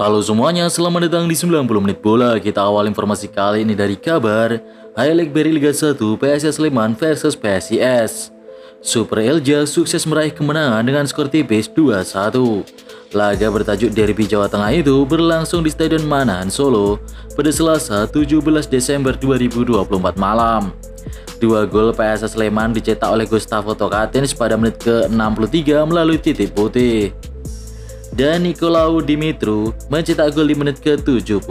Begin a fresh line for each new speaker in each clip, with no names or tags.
Halo semuanya, selamat datang di 90 menit bola. Kita awal informasi kali ini dari kabar Highlight Beri Liga 1 PSIS Sleman versus PSIS. Super Elja sukses meraih kemenangan dengan skor tipis 2-1. Laga bertajuk Derby Jawa Tengah itu berlangsung di Stadion Manahan Solo pada Selasa 17 Desember 2024 malam. Dua gol PSIS Sleman dicetak oleh Gustavo Tokatins pada menit ke-63 melalui titik putih. Dan Nikolau Dimitru mencetak gol di menit ke-76.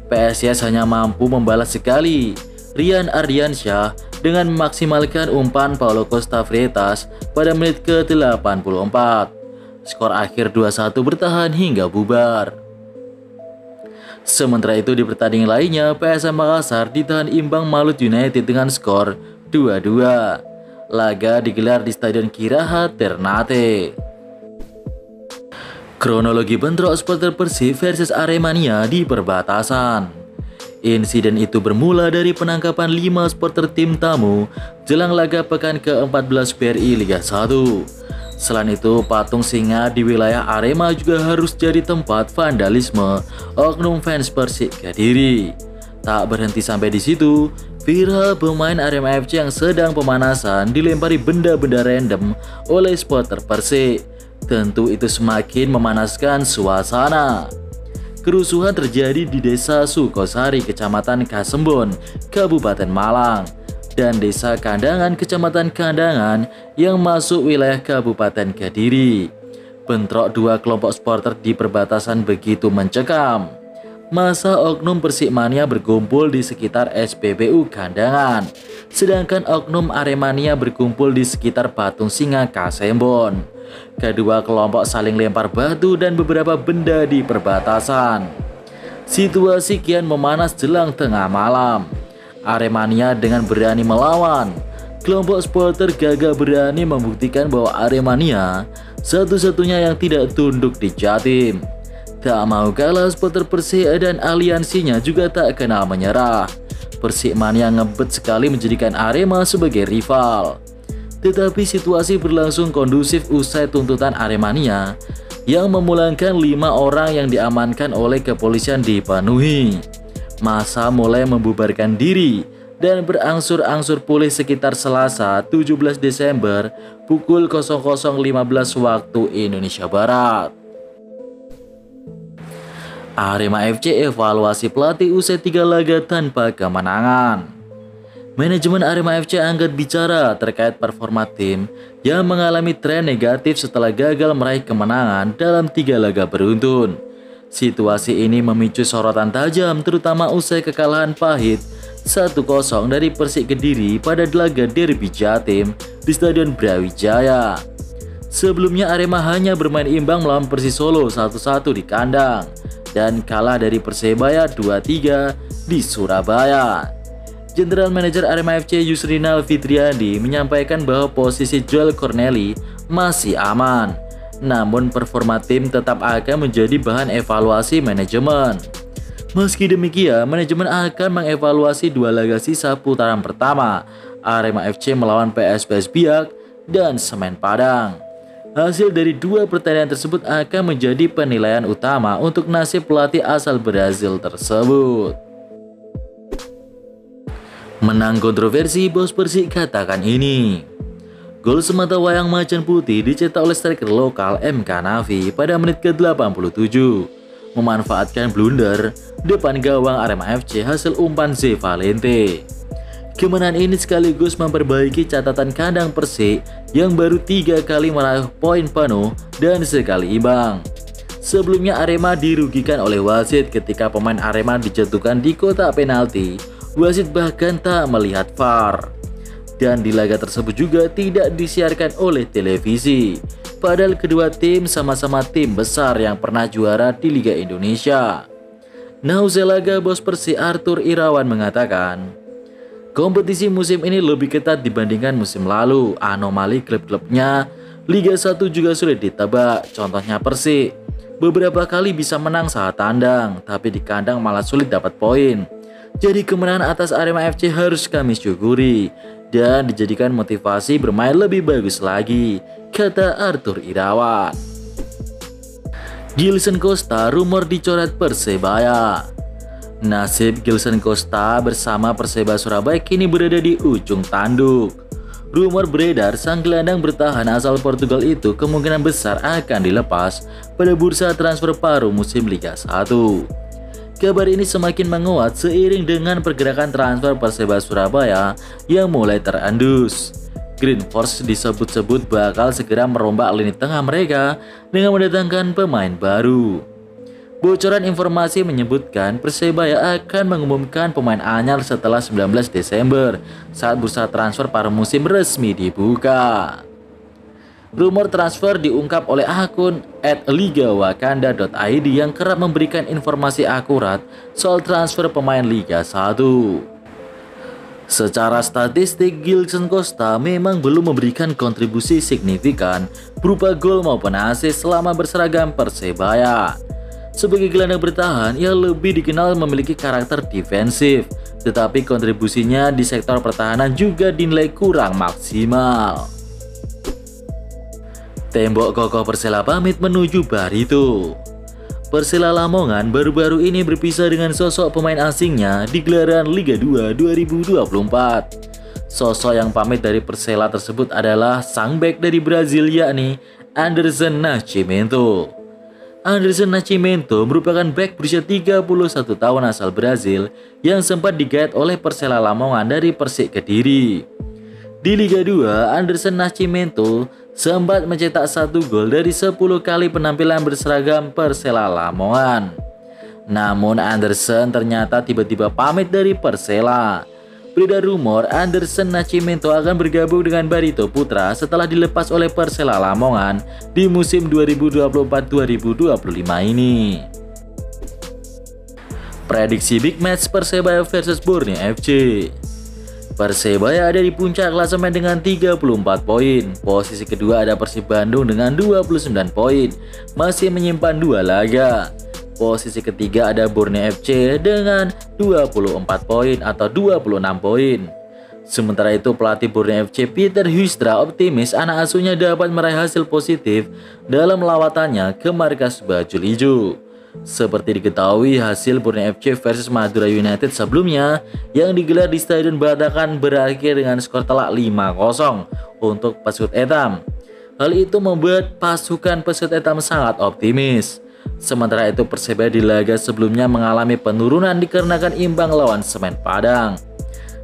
PSIS hanya mampu membalas sekali. Rian Ardiansyah dengan memaksimalkan umpan Paulo Costa Freitas pada menit ke-84. Skor akhir 2-1 bertahan hingga bubar. Sementara itu di pertandingan lainnya, PSM Makassar ditahan imbang Malut United dengan skor 2-2. Laga digelar di Stadion Kiraha Ternate. Kronologi bentrok supporter Persib versus Aremania di perbatasan. Insiden itu bermula dari penangkapan 5 supporter tim tamu jelang laga pekan ke-14 BRI Liga 1. Selain itu, patung singa di wilayah Arema juga harus jadi tempat vandalisme oknum fans Persik Kediri. Tak berhenti sampai di situ, viral pemain Arema FC yang sedang pemanasan dilempari benda-benda random oleh supporter Persik. Tentu itu semakin memanaskan suasana. Kerusuhan terjadi di Desa Sukosari, Kecamatan Kasembon, Kabupaten Malang, dan Desa Kandangan, Kecamatan Kandangan yang masuk wilayah Kabupaten Kediri. Bentrok dua kelompok supporter di perbatasan begitu mencekam. Masa oknum Persikmania berkumpul di sekitar SPBU Kandangan, sedangkan oknum Aremania berkumpul di sekitar Patung Singa Kasembon. Kedua kelompok saling lempar batu dan beberapa benda di perbatasan. Situasi kian memanas jelang tengah malam. Aremania dengan berani melawan. Kelompok supporter gagah berani membuktikan bahwa Aremania satu-satunya yang tidak tunduk di Jatim. Tak mau kalah, supporter Persik dan aliansinya juga tak kenal menyerah. Persikmania ngebet sekali menjadikan Arema sebagai rival. Tetapi situasi berlangsung kondusif usai tuntutan Aremania yang memulangkan 5 orang yang diamankan oleh kepolisian dipenuhi. Massa mulai membubarkan diri dan berangsur-angsur pulih sekitar Selasa 17 Desember pukul 00.15 waktu Indonesia Barat. Arema FC evaluasi pelatih usai 3 laga tanpa kemenangan. Manajemen Arema FC angkat bicara terkait performa tim yang mengalami tren negatif setelah gagal meraih kemenangan dalam 3 laga beruntun. Situasi ini memicu sorotan tajam terutama usai kekalahan pahit 1-0 dari Persik Kediri pada laga Derby Jatim di Stadion Brawijaya. Sebelumnya Arema hanya bermain imbang melawan Persis Solo 1-1 di kandang dan kalah dari Persebaya 2-3 di Surabaya. General Manager Arema FC Yusrinal Fitriandi menyampaikan bahwa posisi Joel Corneli masih aman. Namun performa tim tetap akan menjadi bahan evaluasi manajemen. Meski demikian, manajemen akan mengevaluasi 2 laga sisa putaran pertama Arema FC melawan PSPS Biak dan Semen Padang. Hasil dari 2 pertandingan tersebut akan menjadi penilaian utama untuk nasib pelatih asal Brazil tersebut. Menang kontroversi, bos Persik katakan ini. Gol semata wayang macan putih dicetak oleh striker lokal MK Nafi pada menit ke-87. Memanfaatkan blunder depan gawang Arema FC hasil umpan Z Valente. Kemenangan ini sekaligus memperbaiki catatan kandang Persik yang baru 3 kali meraih poin penuh dan sekali imbang. Sebelumnya Arema dirugikan oleh wasit ketika pemain Arema dijatuhkan di kotak penalti. Wasit bahkan tak melihat VAR. Dan di laga tersebut juga tidak disiarkan oleh televisi. Padahal kedua tim sama-sama tim besar yang pernah juara di Liga Indonesia. Nah, usai laga, bos Persik Arthur Irawan mengatakan, kompetisi musim ini lebih ketat dibandingkan musim lalu. Anomali klub-klubnya Liga 1 juga sulit ditebak. Contohnya Persik, beberapa kali bisa menang saat tandang, tapi di kandang malah sulit dapat poin. Jadi kemenangan atas Arema FC harus kami syukuri dan dijadikan motivasi bermain lebih bagus lagi, kata Arthur Irawan. Gilson Costa rumor dicoret Persebaya. Nasib Gilson Costa bersama Perseba Surabaya kini berada di ujung tanduk. Rumor beredar sang gelandang bertahan asal Portugal itu kemungkinan besar akan dilepas pada bursa transfer paruh musim Liga 1. Kabar ini semakin menguat seiring dengan pergerakan transfer Perseba Surabaya yang mulai terendus. Green Force disebut-sebut bakal segera merombak lini tengah mereka dengan mendatangkan pemain baru. Bocoran informasi menyebutkan Persebaya akan mengumumkan pemain anyar setelah 19 Desember saat bursa transfer paruh musim resmi dibuka. Rumor transfer diungkap oleh akun @ligawakanda.id yang kerap memberikan informasi akurat soal transfer pemain Liga 1. Secara statistik, Gilson Costa memang belum memberikan kontribusi signifikan berupa gol maupun assist selama berseragam Persebaya. Sebagai gelandang bertahan, ia lebih dikenal memiliki karakter defensif, tetapi kontribusinya di sektor pertahanan juga dinilai kurang maksimal. Tembok kokoh Persela pamit menuju Barito. Persela Lamongan baru-baru ini berpisah dengan sosok pemain asingnya di gelaran Liga 2 2024. Sosok yang pamit dari Persela tersebut adalah sang bek dari Brazil yakni Anderson Nascimento. Anderson Nascimento merupakan bek berusia 31 tahun asal Brazil yang sempat digait oleh Persela Lamongan dari Persik Kediri. Di Liga 2, Anderson Nascimento sempat mencetak 1 gol dari 10 kali penampilan berseragam Persela Lamongan. Namun Anderson ternyata tiba-tiba pamit dari Persela. Beredar rumor Anderson Nascimento akan bergabung dengan Barito Putra setelah dilepas oleh Persela Lamongan di musim 2024-2025 ini. Prediksi big match Persebaya versus Borneo FC. Persebaya ada di puncak klasemen dengan 34 poin. Posisi kedua ada Persib Bandung dengan 29 poin, masih menyimpan 2 laga. Posisi ketiga ada Borneo FC dengan 24 poin atau 26 poin. Sementara itu pelatih Borneo FC Peter Huistra optimis anak asuhnya dapat meraih hasil positif dalam lawatannya ke markas Bajul Ijo. Seperti diketahui, hasil Borneo FC versus Madura United sebelumnya yang digelar di Stadion Batakan berakhir dengan skor telak 5-0 untuk Pesut Etam. Hal itu membuat pasukan Pesut Etam sangat optimis. Sementara itu Persebaya di laga sebelumnya mengalami penurunan dikarenakan imbang lawan Semen Padang.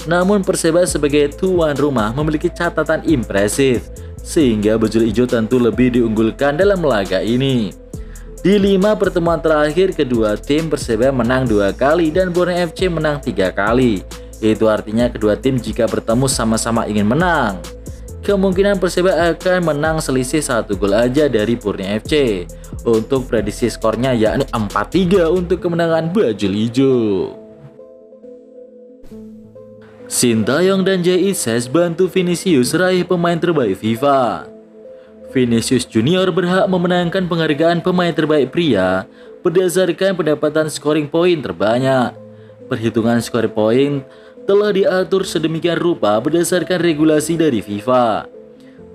Namun Persebaya sebagai tuan rumah memiliki catatan impresif, sehingga Bajul Ijo tentu lebih diunggulkan dalam laga ini. Di 5 pertemuan terakhir, kedua tim Persebaya menang 2 kali dan Borneo FC menang 3 kali. Itu artinya kedua tim jika bertemu sama-sama ingin menang. Kemungkinan Persebaya akan menang selisih 1 gol aja dari Borneo FC. Untuk prediksi skornya yakni 4-3 untuk kemenangan Bajul Ijo. Sintayong dan JICES bantu Vinicius raih pemain terbaik FIFA. Vinicius Junior berhak memenangkan penghargaan pemain terbaik pria berdasarkan pendapatan scoring poin terbanyak. Perhitungan scoring poin telah diatur sedemikian rupa berdasarkan regulasi dari FIFA.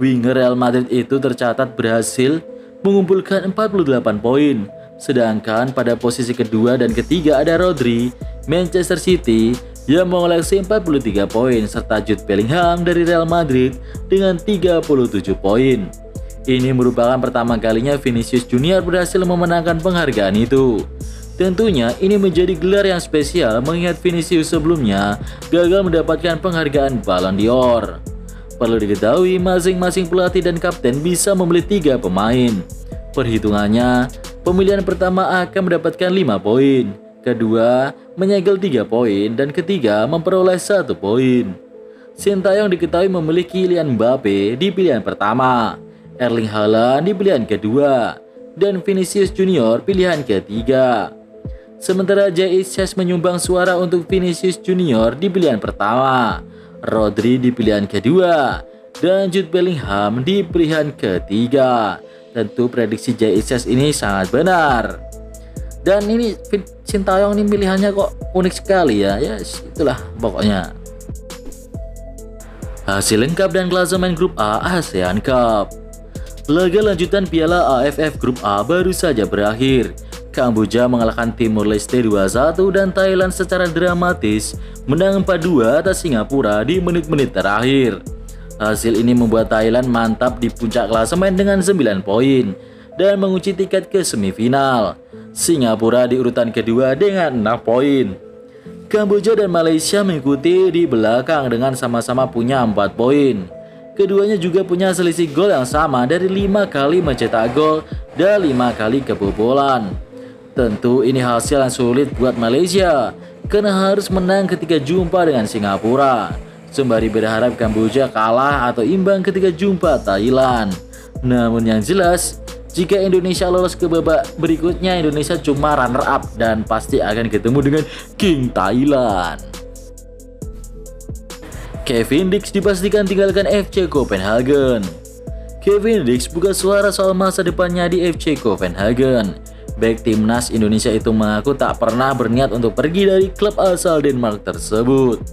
Winger Real Madrid itu tercatat berhasil mengumpulkan 48 poin, sedangkan pada posisi kedua dan ketiga ada Rodri, Manchester City yang mengoleksi 43 poin serta Jude Bellingham dari Real Madrid dengan 37 poin. Ini merupakan pertama kalinya Vinicius Junior berhasil memenangkan penghargaan itu. Tentunya ini menjadi gelar yang spesial mengingat Vinicius sebelumnya gagal mendapatkan penghargaan Ballon d'Or. Perlu diketahui masing-masing pelatih dan kapten bisa memilih 3 pemain. Perhitungannya, pemilihan pertama akan mendapatkan 5 poin, kedua menyegel 3 poin, dan ketiga memperoleh 1 poin. Sintayong diketahui memilih Kylian Mbappe di pilihan pertama, Erling Haaland di pilihan kedua, dan Vinicius Junior pilihan ketiga. Sementara JICES menyumbang suara untuk Vinicius Junior di pilihan pertama, Rodri di pilihan kedua, dan Jude Bellingham di pilihan ketiga. Tentu prediksi JICES ini sangat benar. Dan ini Sintayong ini pilihannya kok unik sekali ya. Ya itulah pokoknya. Hasil lengkap dan klasemen grup A ASEAN Cup. Laga lanjutan Piala AFF Grup A baru saja berakhir. Kamboja mengalahkan Timor Leste 2-1 dan Thailand secara dramatis menang 4-2 atas Singapura di menit-menit terakhir. Hasil ini membuat Thailand mantap di puncak klasemen dengan 9 poin dan mengunci tiket ke semifinal. Singapura di urutan kedua dengan 6 poin. Kamboja dan Malaysia mengikuti di belakang dengan sama-sama punya 4 poin. Keduanya juga punya selisih gol yang sama dari 5 kali mencetak gol dan 5 kali kebobolan. Tentu ini hasil yang sulit buat Malaysia karena harus menang ketika jumpa dengan Singapura, sembari berharap Kamboja kalah atau imbang ketika jumpa Thailand. Namun yang jelas, jika Indonesia lolos ke babak berikutnya, Indonesia cuma runner up dan pasti akan ketemu dengan King Thailand. Kevin Dix dipastikan tinggalkan FC Copenhagen. Kevin Dix buka suara soal masa depannya di FC Copenhagen. Baik timnas Indonesia itu mengaku tak pernah berniat untuk pergi dari klub asal Denmark tersebut.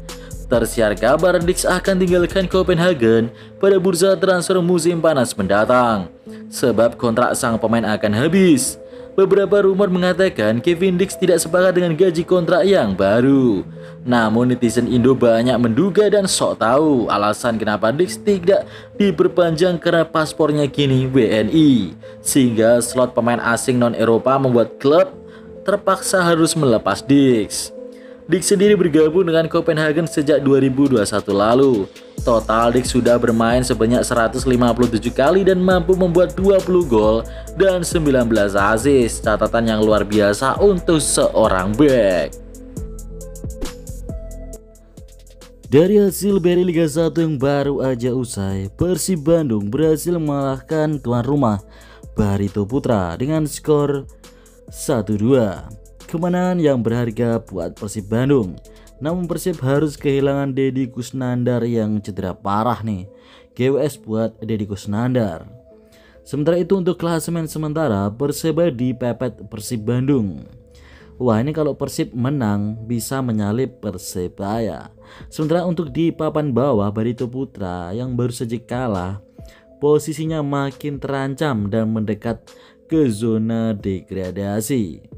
Tersiar kabar Dix akan tinggalkan Copenhagen pada bursa transfer musim panas mendatang, sebab kontrak sang pemain akan habis. Beberapa rumor mengatakan Kevin Dix tidak sepakat dengan gaji kontrak yang baru. Namun netizen Indo banyak menduga dan sok tahu alasan kenapa Dix tidak diperpanjang karena paspornya kini WNI. Sehingga slot pemain asing non-Eropa membuat klub terpaksa harus melepas Dix. Dix sendiri bergabung dengan Copenhagen sejak 2021 lalu. Total Dix sudah bermain sebanyak 157 kali dan mampu membuat 20 gol dan 19 assist. Catatan yang luar biasa untuk seorang bek. Dari hasil beri Liga 1 yang baru aja usai, Persib Bandung berhasil mengalahkan tuan rumah Barito Putra dengan skor 1-2. Kemenangan yang berharga buat Persib Bandung. Namun Persib harus kehilangan Deddy Kusnandar yang cedera parah nih. GWS buat Deddy Kusnandar. Sementara itu untuk klasemen sementara, Perseba dipepet Persib Bandung. Wah, ini kalau Persib menang bisa menyalip Persebaya. Sementara untuk di papan bawah, Barito Putra yang baru saja kalah posisinya makin terancam dan mendekat ke zona degradasi.